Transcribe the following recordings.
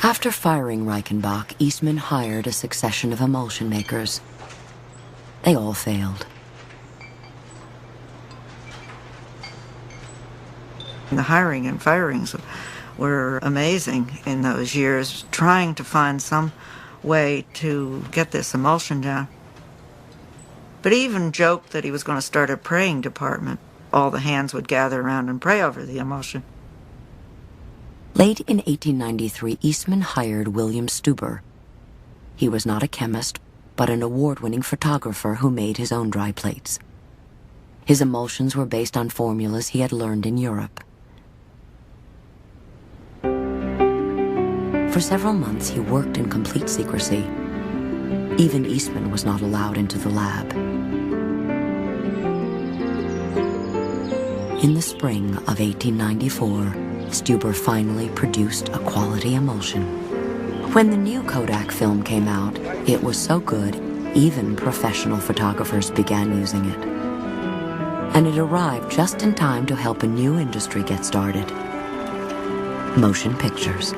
After firing Reichenbach, Eastman hired a succession of emulsion makers. They all failed. The hiring and firings were amazing in those years, trying to find some way to get this emulsion down. But he even joked that he was going to start a praying department. All the hands would gather around and pray over the emulsion. Late in 1893, Eastman hired William Stuber. He was not a chemist, but an award-winning photographer who made his own dry plates. His emulsions were based on formulas he had learned in Europe. For several months, he worked in complete secrecy. Even Eastman was not allowed into the lab. In the spring of 1894, Stuber finally produced a quality emulsion. When the new Kodak film came out, it was so good, even professional photographers began using it. And it arrived just in time to help a new industry get started: motion pictures.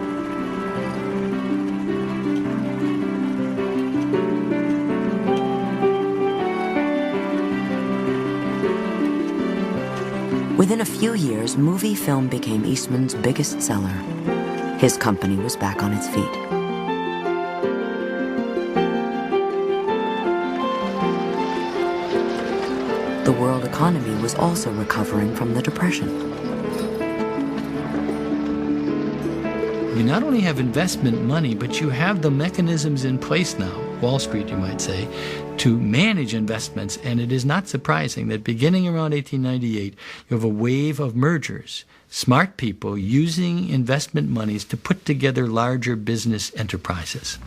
Within a few years, movie film became Eastman's biggest seller. His company was back on its feet. The world economy was also recovering from the Depression. You not only have investment money, but you have the mechanisms in place now, Wall Street, you might say, to manage investments. And it is not surprising that beginning around 1898, you have a wave of mergers, smart people using investment monies to put together larger business enterprises.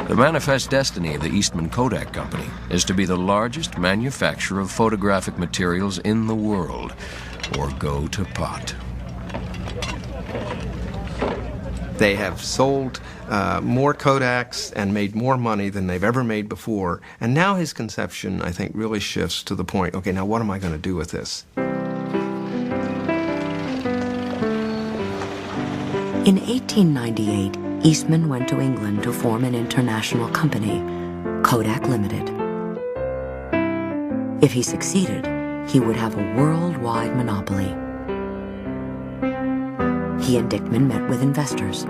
The manifest destiny of the Eastman Kodak Company is to be the largest manufacturer of photographic materials in the world, or go to pot. They have sold more Kodaks and made more money than they've ever made before. And now his conception, I think, really shifts to the point, okay, now what am I going to do with this? In 1898, Eastman went to England to form an international company, Kodak Limited. If he succeeded, he would have a worldwide monopoly. He and Dickman met with investors.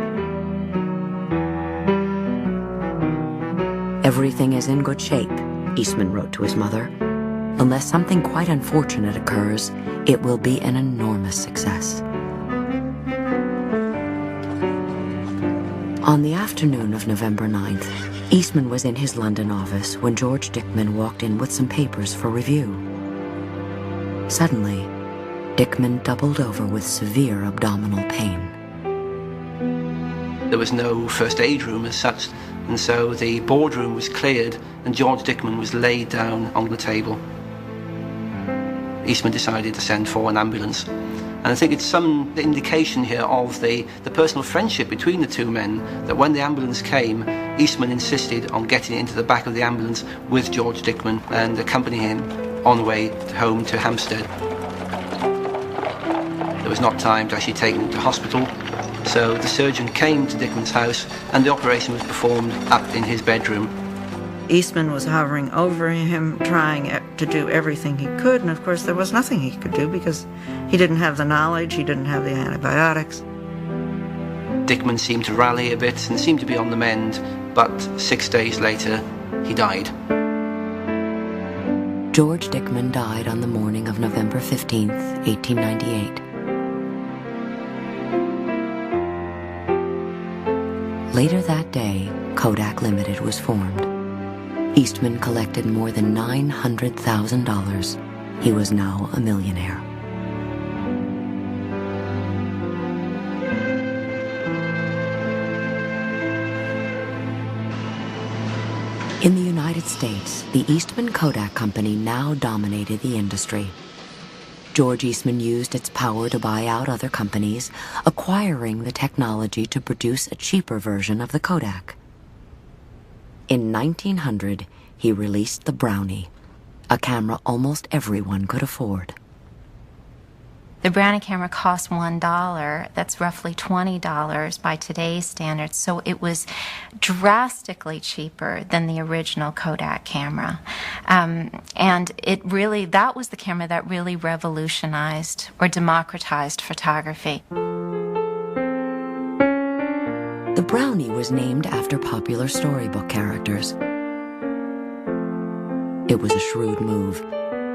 "Everything is in good shape," Eastman wrote to his mother. "Unless something quite unfortunate occurs, it will be an enormous success." On the afternoon of November 9th, Eastman was in his London office when George Dickman walked in with some papers for review. Suddenly, Dickman doubled over with severe abdominal pain. There was no first aid room as such, and so the boardroom was cleared and George Dickman was laid down on the table. Eastman decided to send for an ambulance. And I think it's some indication here of the personal friendship between the two men, that when the ambulance came, Eastman insisted on getting into the back of the ambulance with George Dickman and accompanying him on the way home to Hampstead. There was not time to actually take him to hospital, so the surgeon came to Dickman's house and the operation was performed up in his bedroom. Eastman was hovering over him, trying to do everything he could, and of course there was nothing he could do because he didn't have the knowledge, he didn't have the antibiotics. Dickman seemed to rally a bit and seemed to be on the mend, but 6 days later, he died. George Dickman died on the morning of November 15th, 1898. Later that day, Kodak Limited was formed. Eastman collected more than $900,000. He was now a millionaire. In the United States, the Eastman Kodak Company now dominated the industry. George Eastman used its power to buy out other companies, acquiring the technology to produce a cheaper version of the Kodak. In 1900, he released the Brownie, a camera almost everyone could afford. The Brownie camera cost $1. That's roughly $20 by today's standards. So it was drastically cheaper than the original Kodak camera. And that was the camera that really revolutionized or democratized photography. The Brownie was named after popular storybook characters. It was a shrewd move,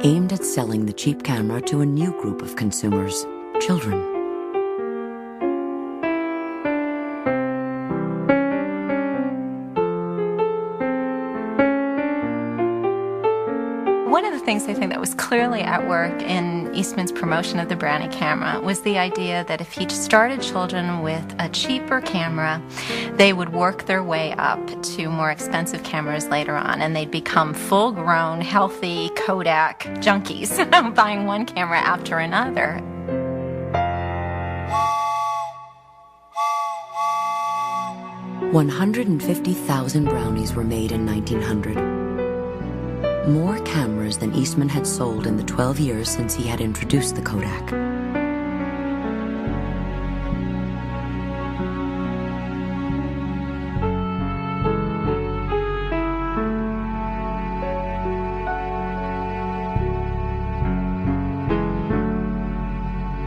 aimed at selling the cheap camera to a new group of consumers, children. One of the things I think that was clearly at work in Eastman's promotion of the Brownie camera was the idea that if he started children with a cheaper camera, they would work their way up to more expensive cameras later on, and they'd become full-grown, healthy Kodak junkies, buying one camera after another. $150,000 Brownies were made in 1900. More cameras than Eastman had sold in the 12 years since he had introduced the Kodak.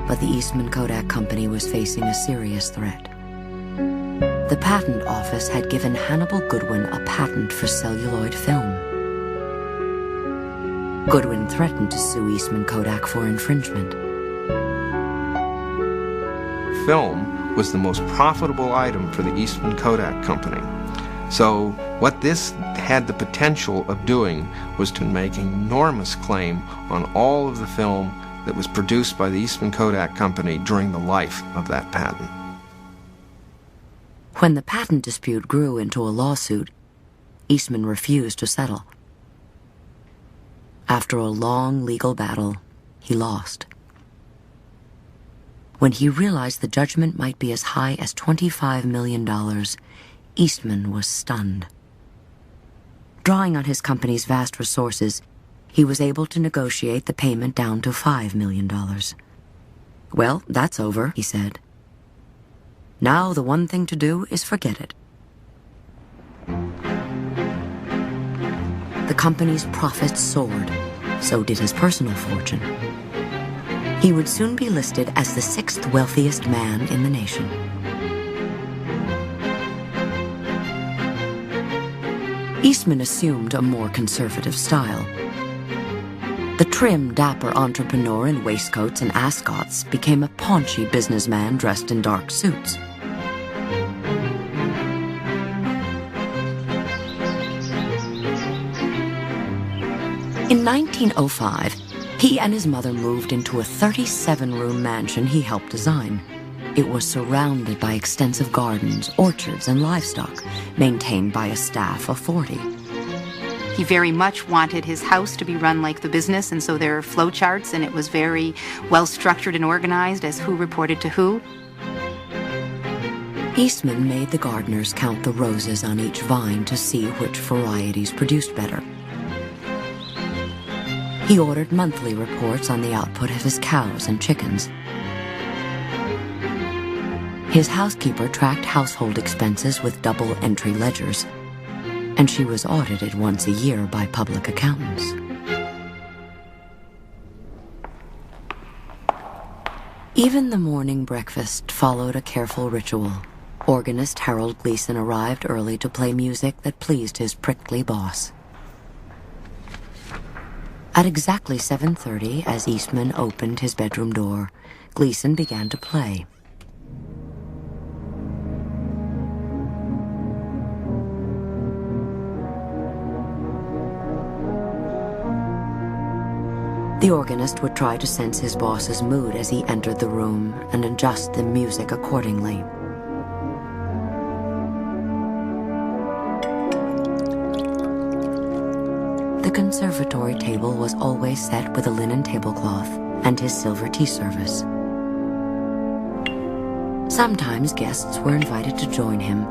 But the Eastman Kodak Company was facing a serious threat. The patent office had given Hannibal Goodwin a patent for celluloid film. Goodwin threatened to sue Eastman Kodak for infringement. Film was the most profitable item for the Eastman Kodak Company. So what this had the potential of doing was to make an enormous claim on all of the film that was produced by the Eastman Kodak Company during the life of that patent. When the patent dispute grew into a lawsuit, Eastman refused to settle. After a long legal battle, he lost. When he realized the judgment might be as high as $25 million, Eastman was stunned. Drawing on his company's vast resources, he was able to negotiate the payment down to $5 million. "Well, that's over," he said. "Now the one thing to do is forget it." The company's profits soared. So did his personal fortune. He would soon be listed as the 6th wealthiest man in the nation. Eastman assumed a more conservative style. The trim, dapper entrepreneur in waistcoats and ascots became a paunchy businessman dressed in dark suits. In 1905, he and his mother moved into a 37-room mansion he helped design. It was surrounded by extensive gardens, orchards, and livestock, maintained by a staff of 40. He very much wanted his house to be run like the business, and so there are flow charts, and it was very well structured and organized as who reported to who. Eastman made the gardeners count the roses on each vine to see which varieties produced better. He ordered monthly reports on the output of his cows and chickens. His housekeeper tracked household expenses with double entry ledgers, and she was audited once a year by public accountants. Even the morning breakfast followed a careful ritual. Organist Harold Gleason arrived early to play music that pleased his prickly boss. At exactly 7:30, as Eastman opened his bedroom door, Gleason began to play. The organist would try to sense his boss's mood as he entered the room and adjust the music accordingly. The conservatory table was always set with a linen tablecloth and his silver tea service. Sometimes guests were invited to join him,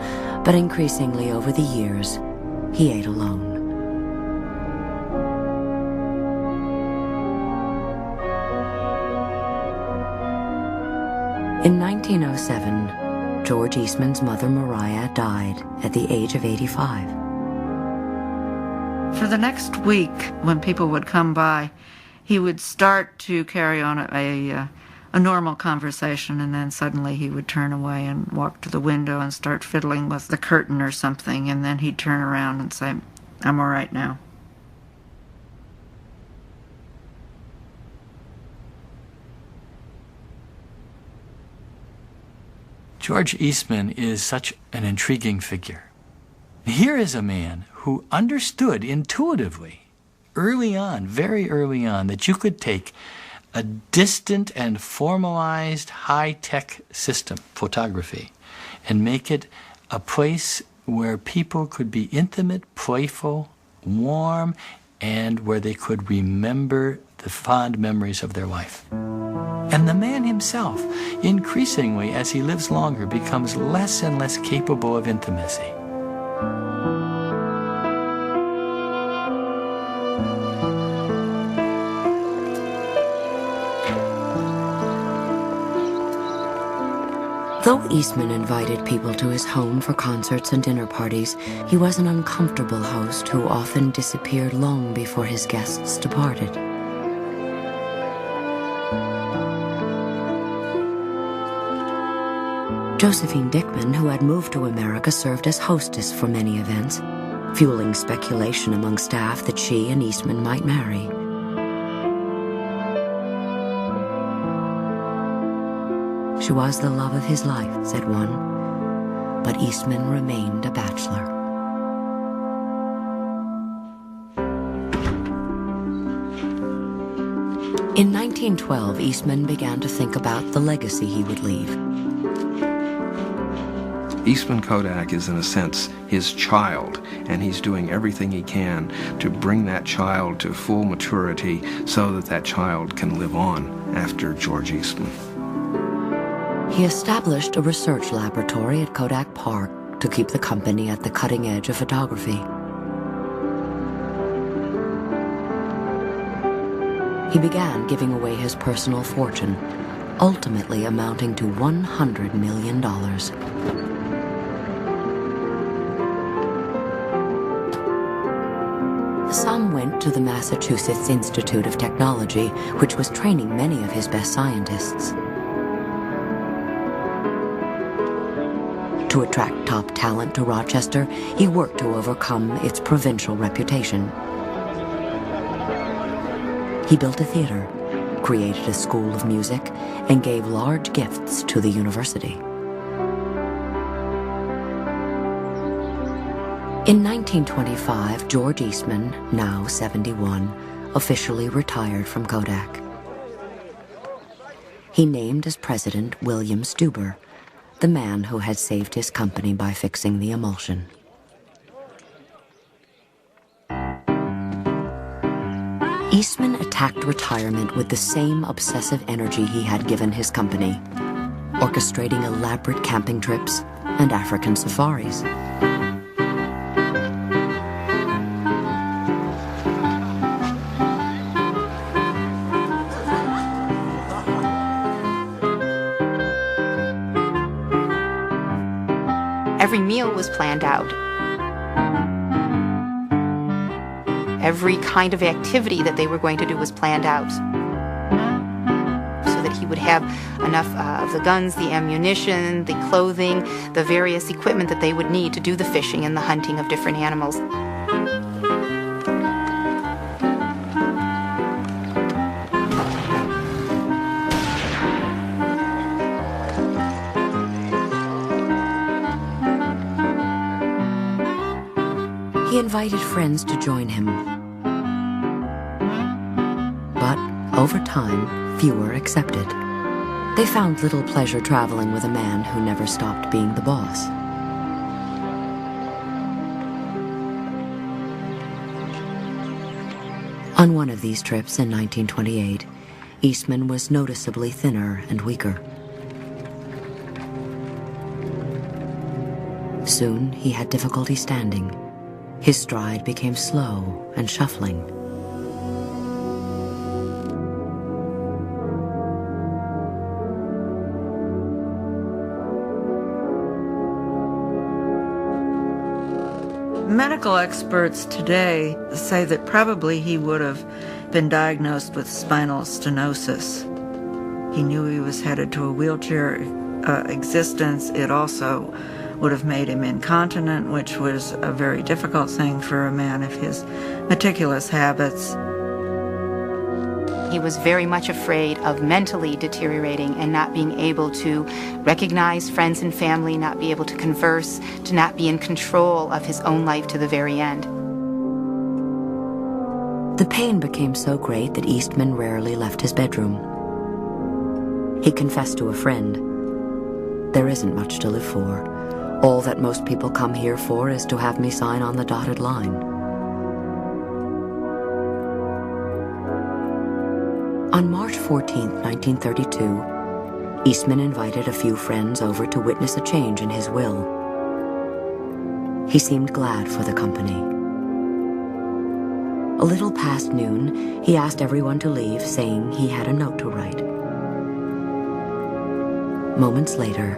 but increasingly over the years, he ate alone. In 1907, George Eastman's mother, Mariah, died at the age of 85. For the next week, when people would come by, he would start to carry on a normal conversation, and then suddenly he would turn away and walk to the window and start fiddling with the curtain or something, and then he'd turn around and say, "I'm all right now." George Eastman is such an intriguing figure. Here is a man who understood intuitively, early on, very early on, that you could take a distant and formalized high-tech system, photography, and make it a place where people could be intimate, playful, warm, and where they could remember the fond memories of their life. And the man himself, increasingly, as he lives longer, becomes less and less capable of intimacy. Though Eastman invited people to his home for concerts and dinner parties, he was an uncomfortable host who often disappeared long before his guests departed. Josephine Dickman, who had moved to America, served as hostess for many events, fueling speculation among staff that she and Eastman might marry. She was the love of his life, said one, but Eastman remained a bachelor. In 1912, Eastman began to think about the legacy he would leave. Eastman Kodak is, in a sense, his child, and he's doing everything he can to bring that child to full maturity so that that child can live on after George Eastman. He established a research laboratory at Kodak Park to keep the company at the cutting edge of photography. He began giving away his personal fortune, ultimately amounting to $100 million. Some went to the Massachusetts Institute of Technology, which was training many of his best scientists. To attract top talent to Rochester, he worked to overcome its provincial reputation. He built a theater, created a school of music, and gave large gifts to the university. In 1925, George Eastman, now 71, officially retired from Kodak. He named as president William Stuber, the man who had saved his company by fixing the emulsion. Eastman attacked retirement with the same obsessive energy he had given his company, orchestrating elaborate camping trips and African safaris. Every meal was planned out. Every kind of activity that they were going to do was planned out, so that he would have enough of the guns, the ammunition, the clothing, the various equipment that they would need to do the fishing and the hunting of different animals. He invited friends to join him. But over time, fewer accepted. They found little pleasure traveling with a man who never stopped being the boss. On one of these trips in 1928, Eastman was noticeably thinner and weaker. Soon, he had difficulty standing. His stride became slow and shuffling. Medical experts today say that probably he would have been diagnosed with spinal stenosis. He knew he was headed to a wheelchair existence. It also would have made him incontinent, which was a very difficult thing for a man of his meticulous habits. He was very much afraid of mentally deteriorating and not being able to recognize friends and family, not be able to converse, to not be in control of his own life to the very end. The pain became so great that Eastman rarely left his bedroom. He confessed to a friend, "There isn't much to live for. All that most people come here for is to have me sign on the dotted line." On March 14, 1932, Eastman invited a few friends over to witness a change in his will. He seemed glad for the company. A little past noon, he asked everyone to leave, saying he had a note to write. Moments later,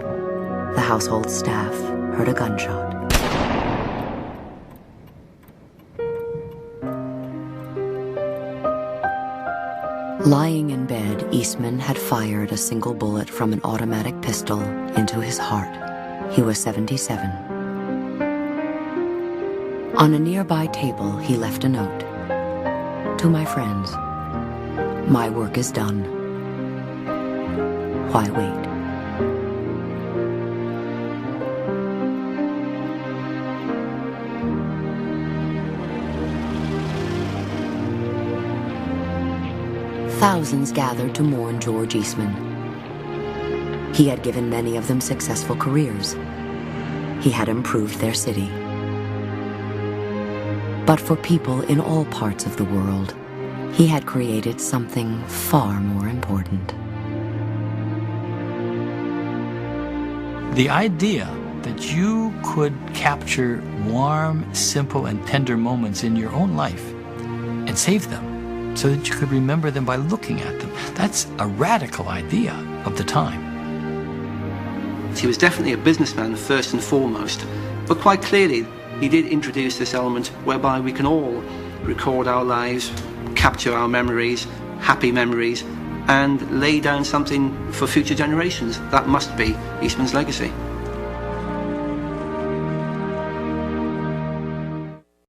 the household staff heard a gunshot. Lying in bed, Eastman had fired a single bullet from an automatic pistol into his heart. He was 77. On a nearby table, he left a note. "To my friends, my work is done. Why wait?" Thousands gathered to mourn George Eastman. He had given many of them successful careers. He had improved their city. But for people in all parts of the world, he had created something far more important. The idea that you could capture warm, simple, and tender moments in your own life and save them so that you could remember them by looking at them, that's a radical idea of the time. He was definitely a businessman first and foremost, but quite clearly he did introduce this element whereby we can all record our lives, capture our memories, happy memories, and lay down something for future generations. That must be Eastman's legacy.